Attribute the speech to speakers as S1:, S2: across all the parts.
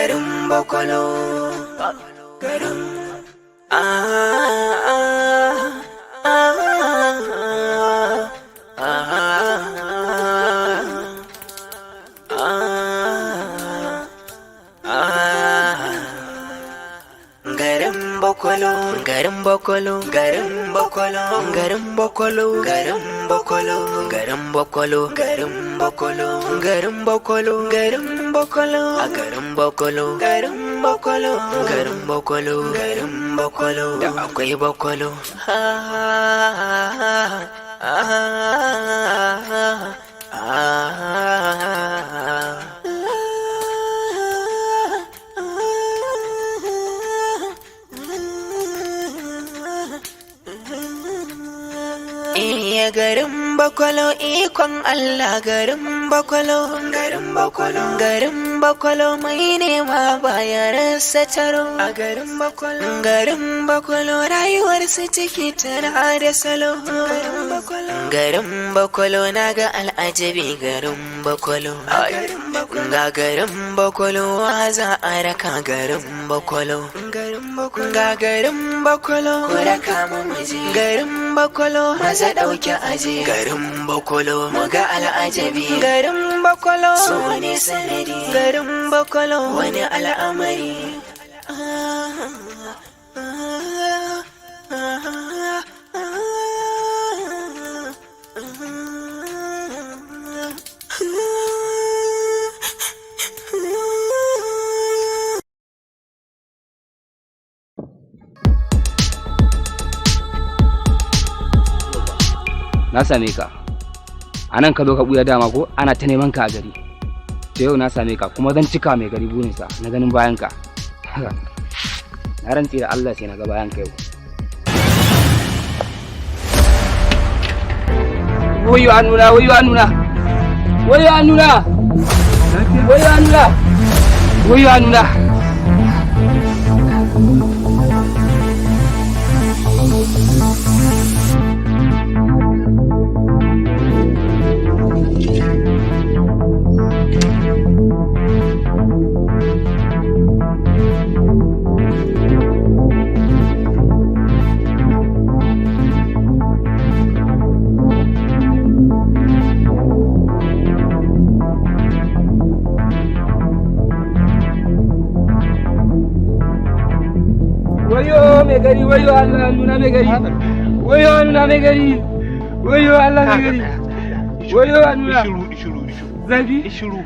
S1: garin bakwalo garin garin bakwalo garin bakwalo garin bakwalo garin bakwalo garin bakwalo garin bakwalo garin bakwalo garin bakwalo a garin bakwalo garin bakwalo garin bakwalo garin bakwalo da akwai bakwalo garin bakwalo ikon Allah garin bakwalo garin bakwalo garin bakwalo mai nema baya rasa taro a garin bakwalo rayuwar su ciki tana da salo garin bakwalo naga al'ajabi garin bakwalo ga garin bakwalo za a raka garin bakwalo ga garin bakwalo raka mu miji garin bakwalo maza dauke aje garin bakwalo muga al'ajabi garin bakwalo so ne sanadi garin bakwalo wani al'amari
S2: na same ka a nan ka zo ka buya dama ko ana ta neman ka a gari to yau na same ka kuma zan cika mai gari burinsa na ganin bayan ka na rantsi da Allah sai na ga bayan ka yau wayo annuna wayo annuna wayo annuna wayo annuna wayo annuna gari wayo Allah nuna mai gari wayo nuna mai gari wayo Allah mai gari wayo nuna zabi ishiru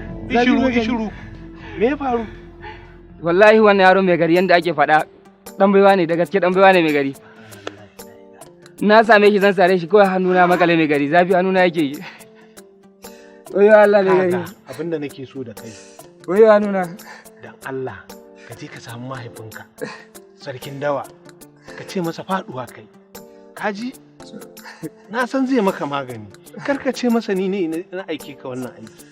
S2: me ya faru wallahi wannan yaro mai gari yanda ake faɗa dan baiwa ne da gaske dan baiwa ne mai gari na same shi zan sare shi kawai hannuna makale mai gari zafi hannuna yake yi wayo Allah mai gari
S3: abinda nake so da kai
S2: wayo hannuna
S3: dan Allah ka je ka samu mahaifinka sarkin dawa ka ce masa faduwa kai kaji na san zai maka magani kar ka ce masa ni ne na aike ka wannan aiki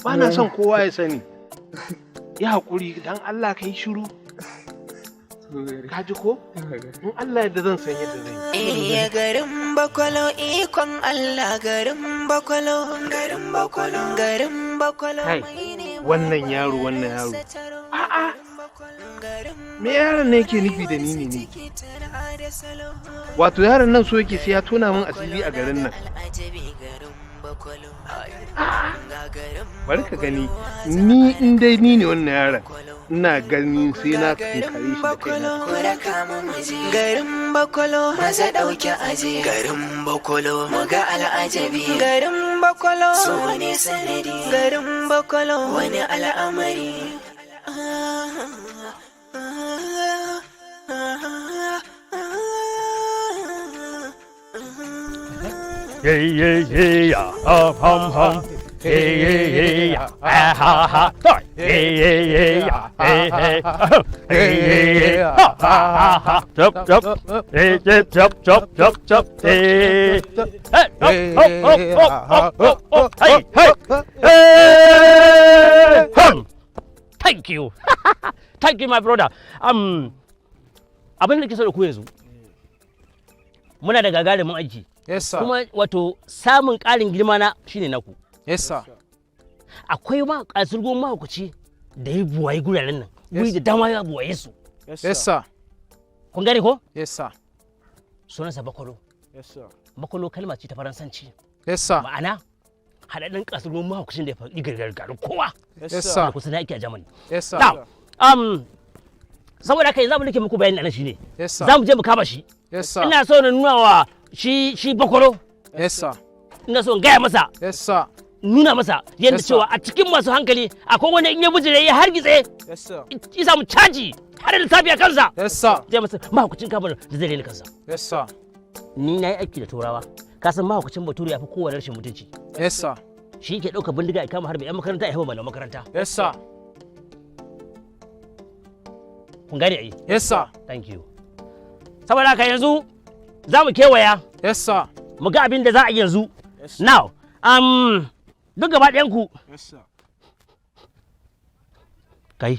S3: ba na son kowa ya sani ya haƙuri dan Allah ka yi shiru kaji ko in Allah yadda zan san yadda zan yi
S1: garin bakwalo ikon Allah garin bakwalo garin bakwalo garin bakwalo
S3: wannan yaro a'a me yaron ne yake nufi da ni ne wato yaron nan so yake sai ya tona min asiri a garin nan bari ka gani ni in dai ni ne wannan yaron ina gani sai na tunkare shi da kaina
S1: garin bakwalo maza dauke aje garin bakwalo muga al'ajabi garin bakwalo so ne sanadi garin bakwalo wani al'amari
S4: yeah, hum hum. Yeah, ha ha. Yeah, ha ha. Chop chop. Chop chop chop chop. Hey, hey. Hum. Thank you. Thank you, my brother. Abin da kike so da ku yanzu. Muna da gagarumin aiki.
S5: Yes sir.
S4: Kuma wato samun ƙarin girma na shine naku.
S5: Yes sir.
S4: Akwai ma kasurgon mahaukaci da ya buwaye guraren nan wuri da dama ya buwaye su.
S2: Yes sir.
S4: Kun gane ko?
S2: Yes sir.
S4: Sunansa bakwalo.
S2: Yes sir.
S4: Bakwalo kalma ce ta Faransanci.
S2: Yes sir.
S4: Ma'ana haɗaɗɗen ƙasar mahaukacin da ya faɗi gargarin kowa.
S2: Yes sir.
S4: Kusa na aiki a Germany.
S2: Yes sir.
S4: Now, saboda haka yanzu abin da ke muku bayani anan shine.
S2: Yes sir.
S4: Za mu je mu kama shi.
S2: Yes sir.
S4: Ina so na nuna wa shi bakwalo.
S2: Yes sir.
S4: Ina so in gaya masa.
S2: Yes sir.
S4: Nuna masa yadda
S2: Yes, sir.
S4: cewa a cikin masu hankali akwai wani in ya bijire ya hargitse.
S2: Yes sir.
S4: Ya samu caji har da lissafi a kansa.
S2: Yes sir.
S4: Zai masa mahaukacin kamar da zai rena kansa.
S2: Yes sir.
S4: Ni na yi aiki da turawa. Ka san mahaukacin bature ya fi kowane rashin mutunci.
S2: Yes sir.
S4: Shi ke ɗauka bindiga ya kama harbi 'yan makaranta ya haɓa malaman makaranta.
S2: Yes sir.
S4: Kun gane ai?
S2: Yes sir.
S4: Thank you. Saboda haka yanzu za mu kewaya.
S2: Yes sir.
S4: Mu ga abin da za a yi yanzu.
S2: Yes.
S4: Now, duk gaba ɗayan ku.
S2: Yes sir.
S4: Kai,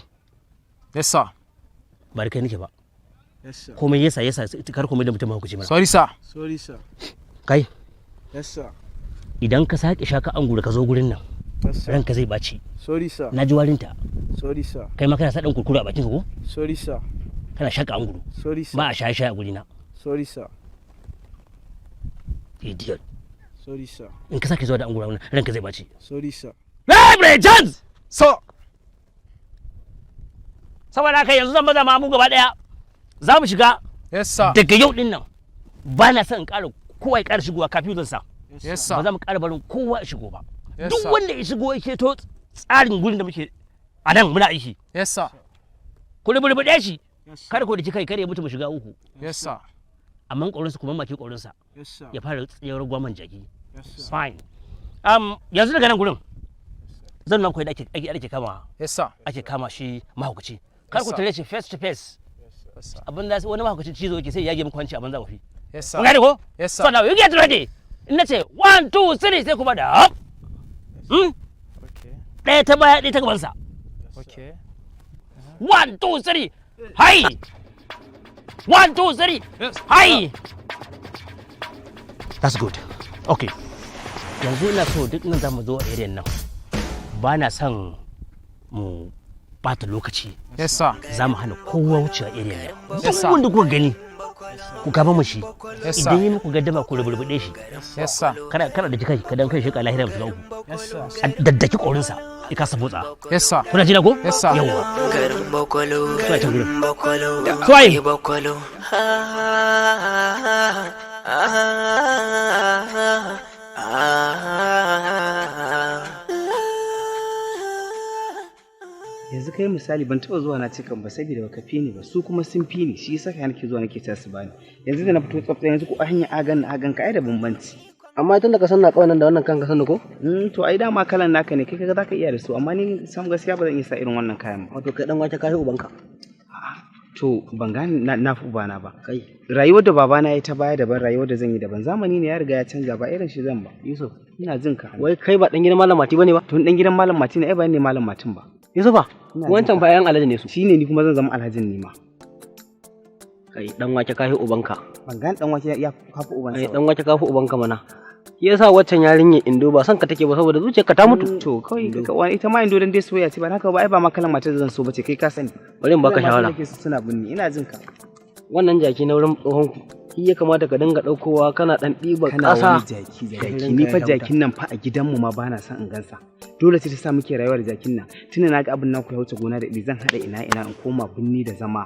S2: Yes sir.
S4: ba da kai nake ba.
S2: Yes sir.
S4: Komai yasa kar komai da mutum hukunci mana.
S2: Sorry sir. Sorry sir.
S4: Kai,
S2: Yes sir.
S4: idan ka sake shaka angulu ka zo gurin nan,
S2: Yes sir.
S4: ranka zai baci.
S2: Sorry sir.
S4: Na ji warinta.
S2: Sorry sir.
S4: Kai ma kana sa ɗan kurkuru a bakin ka ko?
S2: Sorry sir.
S4: Kana shaka angulu.
S2: Sorry sir.
S4: Ba a shaye-shaye a gurina.
S2: Sorry sir.
S4: Idiot.
S2: Sorry sir.
S4: In ka sake zuwa da angulu ranka zai baci.
S2: Sorry sir.
S4: Hey, Chance!
S2: So.
S4: Saboda haka yanzu zan baza ma mu gaba ɗaya. Za mu shiga
S2: Yes sir.
S4: daga yau ɗin nan. Ba na son ƙara kowa ya ƙara shigowa kafin zan sa.
S2: Yes sir.
S4: Ba za mu ƙara barin kowa ya shigo ba.
S2: Yes,
S4: Duk
S2: sir.
S4: wanda ya shigo yake to tsarin gurin da muke a nan muna aiki.
S2: Yes sir.
S4: Ku rubuɗe shi. Kada ku da kai kare mutu mu shiga uku.
S2: Yes sir.
S4: Amma ƙaurinsa kuma maki ƙaurinsa
S2: Yes sir.
S4: ya fara tsayar gwaman jaki.
S2: Yes sir.
S4: Fine. Yanzu daga nan gurin zan nan koyi da ake kama shi mahaukaci. Kar ku
S2: Yes, sir.
S4: tare shi face to face.
S2: Yes sir.
S4: Abin da wani mahaukacin cizo yake sai ya yage muku hanci a banza wafi.
S2: Yes sir.
S4: Kun gane ko?
S2: Yes sir.
S4: So now you get ready. In nace 1 2 3 sai kuma da hop.
S2: Okay.
S4: Ɗaya ta baya ɗaya ta gabansa.
S2: Okay.
S4: 1 2 3 hai. 1 2 3
S2: Yes.
S4: hai. That's good. Okay. Yanzu ina so duk nan zamu zo area nan. Ba na son mu bata lokaci.
S2: Yes sir.
S4: Za mu hana kowa wucewa area nan.
S2: Yes, sir.
S4: Duk wanda kuka gani ku gaba mu shi.
S2: Yes
S4: Idan
S2: sir.
S4: yi muku gaddama ku rubuɗe shi.
S2: Yes sir.
S4: Kada da kai kadan kai shi ka lahira musu uku.
S2: Yes sir.
S4: A daddaki ƙorinsa ya kasa botsa.
S2: Yes sir.
S4: Kuna jina ko?
S2: Yes, sir.
S4: Yawwa.
S1: Garin bakwalo,
S4: Suna can gurin.
S1: bakwalo, da
S4: Suwaye?
S1: akwai bakwalo.
S5: Yanzu kai misali ban taɓa zuwa na cikin ba saboda baka fi ni ba su kuma sun fi ni shi yasa kai nake zuwa nake ta su bani yanzu da na fito tsafta yanzu ko a hanyar agan ka ai da bambanci
S6: amma tun da ka san na kawai nan da wannan kan ka san da ko
S5: to ai dama kalan naka ne kai kaga zaka iya da su amma ni sam gaskiya ba zan iya sa irin wannan kayan ba
S6: wato kai dan wace kai ubanka
S5: to ban gane na fi ubana ba kai rayuwar da babana ya ta baya daban rayuwar da zan yi daban zamani ne ya riga ya canza ba irin shi zan ba Yusuf ina jin ka
S6: wai kai ba dan gidan malam mati bane ba
S5: to dan gidan malam mati ne ai ba ne malam matin ba
S6: Yusufa
S5: Ina
S6: wancan
S5: jin
S6: fa yan alhaji ne su
S5: shine ni kuma zan zama alhajin ni ma
S6: kai dan wace kai ubanka
S5: ban gane dan wace ya kafa ubansa
S6: ai dan wace kafu ubanka mana yasa waccan yarinya indo ba san ka take ba saboda zuciyarka ta mutu
S5: to kawai wani ita ma indo dan dai soyayya ce ba haka ba ai ba ma kalan matar da zan so bace kai ka sani
S6: bari in baka shawara
S5: suna binni ina jin ka
S6: wannan jaki na wurin tsohon ku shi ya kamata ka dinga daukowa kana dan diba
S5: kana
S6: kasa
S5: wani jaki ni fa jakin nan fa a gidanmu ma bana son in gansa dole sai ta sa muke rayuwar jakin nan tunda na ga abin nan ku ya wuce gona da iri zan hada ina in koma binni da zama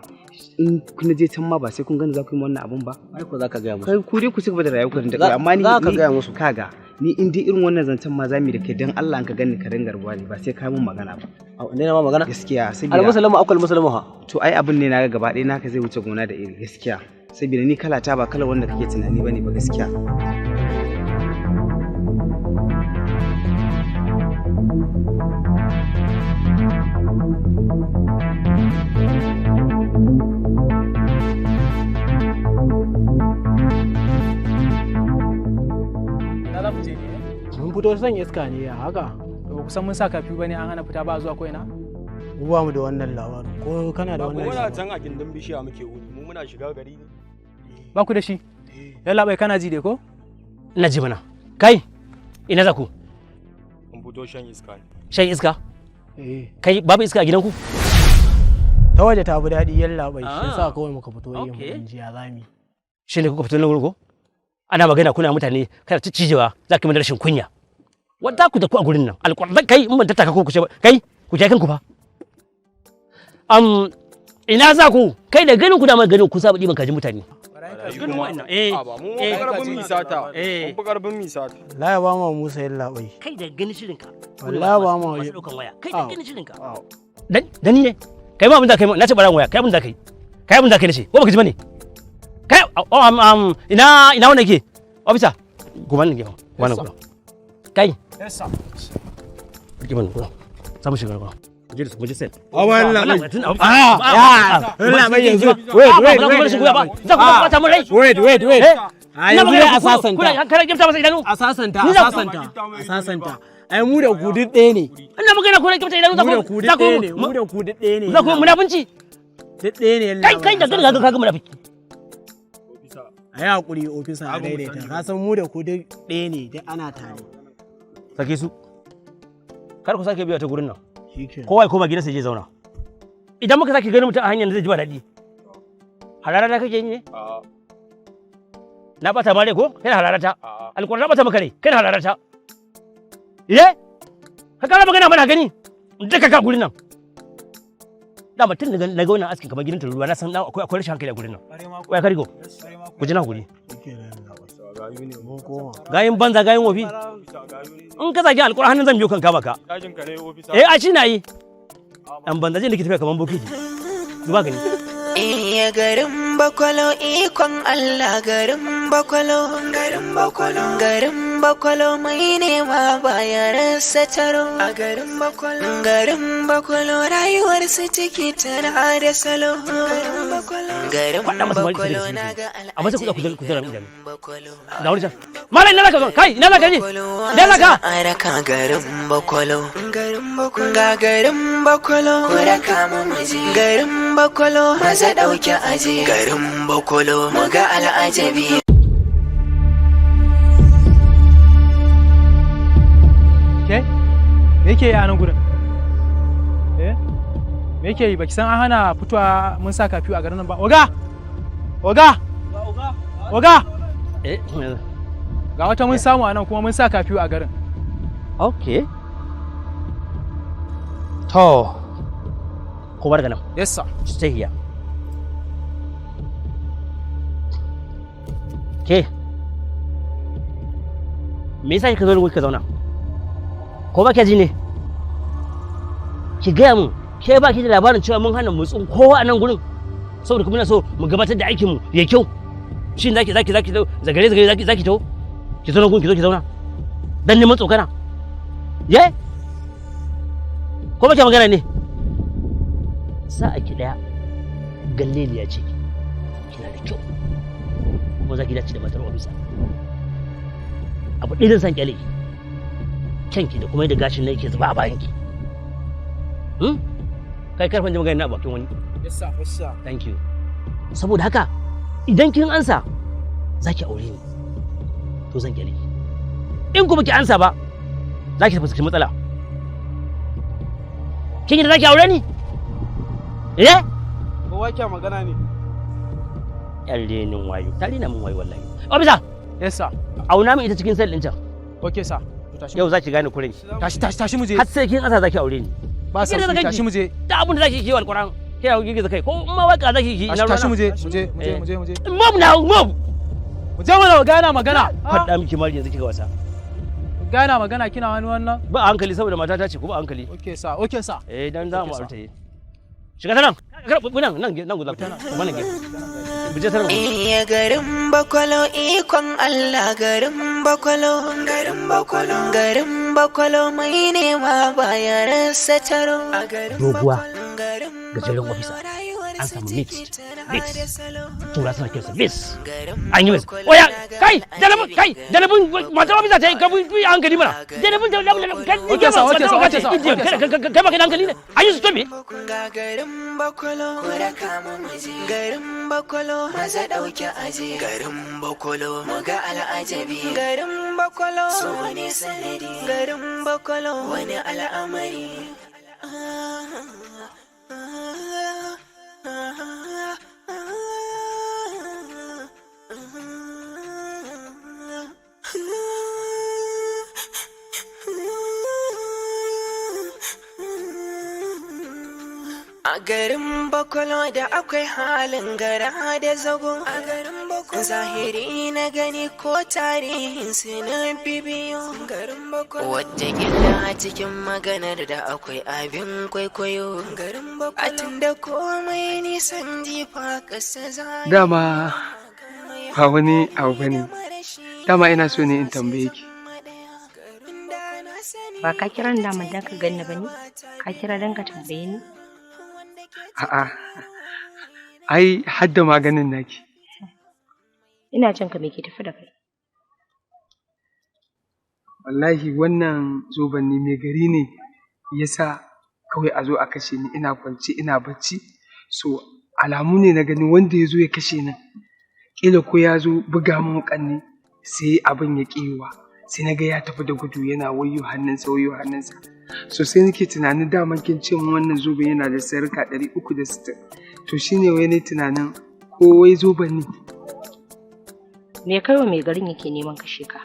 S5: in kun je can ma ba sai kun gani za ku yi wannan abun ba
S6: ai ko zaka ga musu
S5: kai ku dai ku ci gaba da rayuwar ku da kai amma ni
S6: za ka ga musu
S5: kaga ni in dai irin wannan zancen ma zamu da kai dan Allah ka gani ka ringa ruwa ne ba sai ka mun magana ba
S6: ne na ma magana
S5: gaskiya saboda
S6: almuslimu akul muslimu ha
S5: to ai abin ne na ga gaba ɗaya naka zai wuce gona da iri gaskiya saboda ni kala ta ba kalar wanda kake tunani bane ba gaskiya
S2: Mun fito son iska ne ya haka. Ba kusan mun sa kafi bane an hana fita ba zuwa ko ina.
S7: Ba mu da wannan labarin ko kana da wannan
S8: muna can a gindin bishiya muke wuni mu muna shiga gari ne
S2: Ba ku da shi. Yalla bai kana ji dai ko?
S4: Ina ji mana. Kai, ina za ku?
S8: mun fito shan iska ne
S4: Shan iska?
S7: eh
S4: Kai babu iska a gidanku?
S7: ta waje ta fi daɗi yalla bai shi yasa kawai muka fito yin jiya zami
S4: shi ne kuka fito nan ko ana magana kuna mutane kada ta cijewa za ka yi rashin kunya wanda ku da ku a gurin nan alƙur'an kai in ban tattaka ku ce kai ku je kanku fa ina za ku kai da ganin ku da ganin ku saba diban kajin mutane
S7: la ya ba ma Musa yalla bai
S4: kai da ganin shirinka
S7: wallahi ba ma
S4: daukan waya kai da ganin shirinka dan ni ne kai ma abin da kai na ce baran waya kai abin da kai abin da kai nace ko baka ji bane kai ina wannan ke officer goban ne wannan gudan kai
S7: yes sir
S4: giban gudan samu shiga gudan muje sel
S7: Allah bai yanzu
S4: wait
S7: yanzu ya asasanta ai mu da ku duk ɗaya ne
S4: ina magana ku da kimta idanu
S7: mu da ku duk ɗaya ne
S4: za ku munafunci
S7: duk ɗaya ne
S4: kai da kaga munafiki
S7: ai hakuri ofisa a daidaita ka san mu da ku duk ɗaya ne duk ana tare
S4: sake su kar ku sake biya ta gurin nan kowa ya koma gidansa je zauna idan muka sake ganin mutum a hanyar da zai ji ba daɗi halarata kake yi ne na bata mare ko kai halarata alƙur'ani na bata maka rai kai halarata ka kara magana mana gani duka ka gurin nan da mutum na ga wannan askin kamar gidan ruwa na san akwai rashin hankali a gurin nan waya ka rigo ku ji na guri gayin banza gayin wofi in ka zagi alƙur'ani zan biyo kan kama ka a shi na yi an banza zai nake tafiya kamar bokiji duba gani
S1: iya garin bakwalo ikon Allah garin bakwalo garin bakwalo mai nema baya rasa taro a garin bakwalo rayuwar su ciki tana da salo garin bakwalo na ga al'ajabi
S4: da wani can mara ina zaka zo kai ina zaka je ina zaka
S1: araka garin bakwalo ga garin bakwalo raka mu miji garin bakwalo maza dauke aje garin bakwalo mu ga al'ajabi
S2: me yake yi a nan gurin me yake yi baki san an hana fitowa mun sa kafiyu a garin nan ba oga ga wata mun samu a nan kuma mun sa kafiyu a garin
S4: okay to ko bar ga nan
S2: yes sir
S4: stay here ke me yasa kika zo da ka zauna ko ba ke ji ne ki gaya mun ke ba ki da labarin cewa mun hana motsin kowa a nan gurin saboda kuma muna so mu gabatar da aikin mu ya kyau shin zaki zagare zaki to ki zo nan gun ki zo ki zauna dan neman tsokana ye ko ba ke magana ne sa'a ki daya galleliya ce kina da kyau ko zaki dace da matar ofisa abu ɗaya zan san kyale kyanki da kuma yadda gashin nan yake zuba a bayanki kai karfan ji magana na bakin wani
S2: yes sir
S4: thank you saboda haka idan kin ansa zaki aure ni to zan kyale in kuma ki ansa ba zaki fuskanci matsala kin da zaki aure ni
S7: kowa ke magana ne
S4: yan renin wayo ta rena min wayo wallahi ofisa
S2: yes sir
S4: auna min ita cikin sel din can
S2: okay sir
S4: yau zaki gane kuren
S2: tashi mu je
S4: har sai kin asa zaki aure ni
S2: ba sai tashi mu je
S4: da abin da zaki yi alquran kai hawo gigiza kai ko in ma waka zaki yi ina
S2: tashi mu je
S4: move now move
S2: mu je mana gana magana
S4: fada miki mari yanzu kika wasa
S2: gana magana kina wani wannan
S4: ba hankali saboda mata ta ce ko ba hankali
S2: okay sir
S4: dan za mu aure ta yi shiga ta nan nan guda wannan ge buje ta nan
S1: iya garin bakwalo ikon Allah garin bakwalo mai nema baya rasa taro a garin
S4: doguwa gajeren ofisa an samu mix tura suna kinsa mix an yi mix oya kai janabin matar ofisa ta yi kabin hankali mana janabin kai baka da hankali ne an yi su tobe
S1: garin bakwalo garin bakwalo maza dauke aje garin bakwalo muga al'ajabi garin bakwalo so ne sanadi garin bakwalo wani al'amari A garin Bakwalo da akwai halin gara da zago. A garin Bakwalo zahiri na gani ko tarihin su na bibiyo. Garin Bakwalo wadda gilla a cikin maganar da akwai abin kwaikwayo. Garin Bakwalo a tunda komai nisan jifa ƙasa zai.
S2: Dama ba wani abu bane. Dama ina so ne in tambaye ki.
S9: Ba ka kira ni daman dan ka ganni bane? Ka kira dan ka tambaye ni?
S2: A'a. Ai hadda maganin naki.
S9: Ina jin ka me ke tafi da kai.
S2: Wallahi wannan zoben ne mai gari ne yasa kawai a zo a kashe ni ina kwance ina bacci. So alamu ne na gani wanda ya zo ya kashe ni. Kila ko ya zo buga min ƙanni sai abin ya ƙiwa. Sai na ga ya tafi da gudu yana wayo hannunsa. So sai nake tunanin daman kin ce min wannan zoben yana da sarka 360. To shine wai ne tunanin ko wai zoben ne.
S9: Me kaiwa mai garin yake neman kashe ka?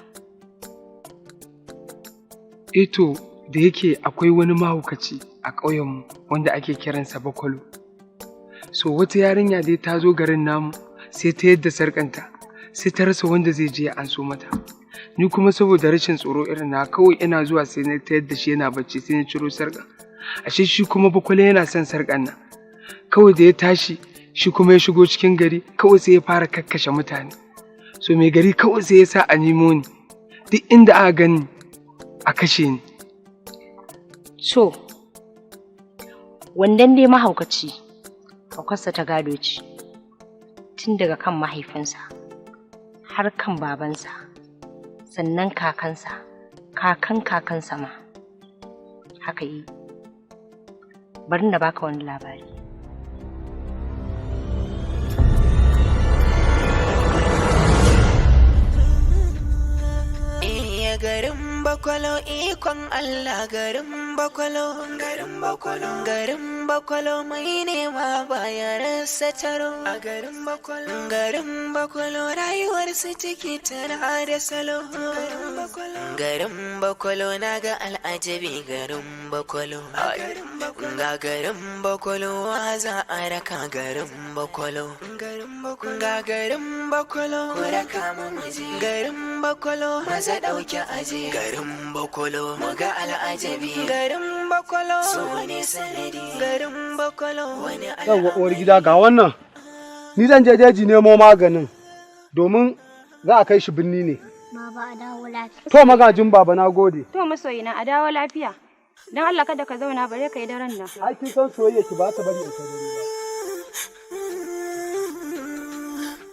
S2: To da yake akwai wani mahaukaci a ƙauyenmu wanda ake kiransa Bakwalo. So wata yarinya dai ta zo garin namu sai ta yadda sarkanta sai ta rasa wanda zai je ya anso mata. Ni kuma saboda rashin tsoro irin na kawai ina zuwa sai na ta yadda shi yana bacci sai na ciro sarka. Ashe shi kuma Bakwalo yana son sarkan nan. Kawai da ya tashi shi kuma ya shigo cikin gari kawai sai ya fara kakkashe mutane. So mai gari kawai sai ya sa a nemo ni. Duk inda aka gani a kashe ni.
S9: So, wandan dai mahaukaci, haukarsa ta gado ce, tun daga kan mahaifinsa, har kan babansa, sannan kakansa, kakansa ma, haka yi. Bari na baka wani labari.
S1: Garin Bakwalo ikon Allah garin Bakwalo garin Bakwalo mai nema baya rasa taro a garin Bakwalo rayuwar su ciki tana da salo garin Bakwalo na ga al'ajabi garin Bakwalo ga garin Bakwalo za a raka garin Bakwalo ga garin Bakwalo ku raka mu garin Bakwalo maza dauke aje garin Bakwalo muga al'ajabi garin Bakwalo so ne sanadi garin Bakwalo wani
S7: yawa uwar gida ga wannan ni zan je jeji nemo maganin domin za a kai shi binni ne.
S10: Baba a dawo lafiya.
S7: To magajin baba na gode.
S10: To masoyina a dawo lafiya. Dan Allah kada ka zauna bare ka yi daren nan.
S7: Ai kin san soyayya ki ba ta bari in kai dare ba.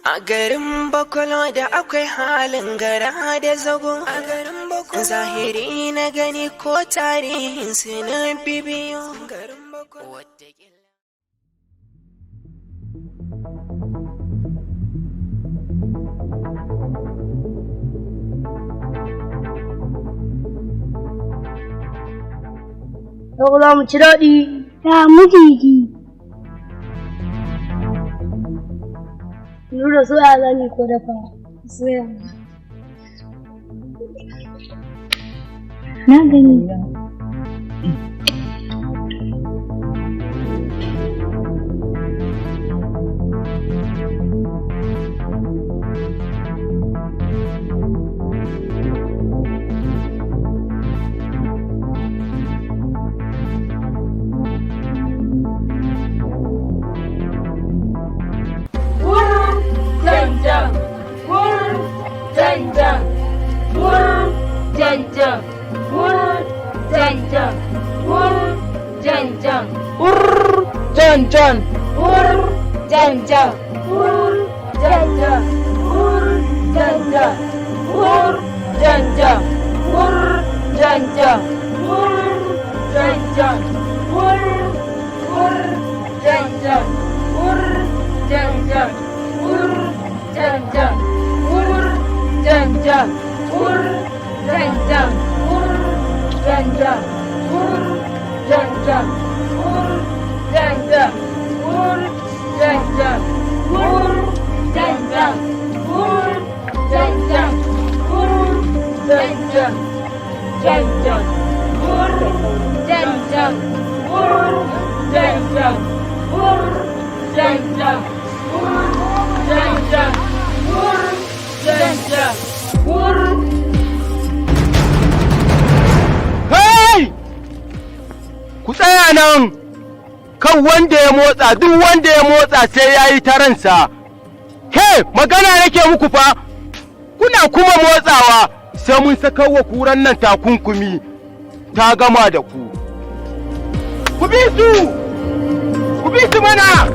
S1: A garin Bakwalo da akwai halin gara da zago. A garin Bakwalo zahiri na gani ko tarihin su na bibiyo. Garin Bakwalo
S10: Yau za mu ci daɗi. Ya mujiji. Nura soya zani ko dafa soya. Na gani.
S11: Kai! Ku tsaya nan! Kan wanda ya motsa, duk wanda ya motsa sai ya yi ta ransa. He, magana nake muku fa, kuna kuma motsawa sai mun saka wa kuran nan takunkumi ta gama da ku. Ku bi su! Ku bi su mana!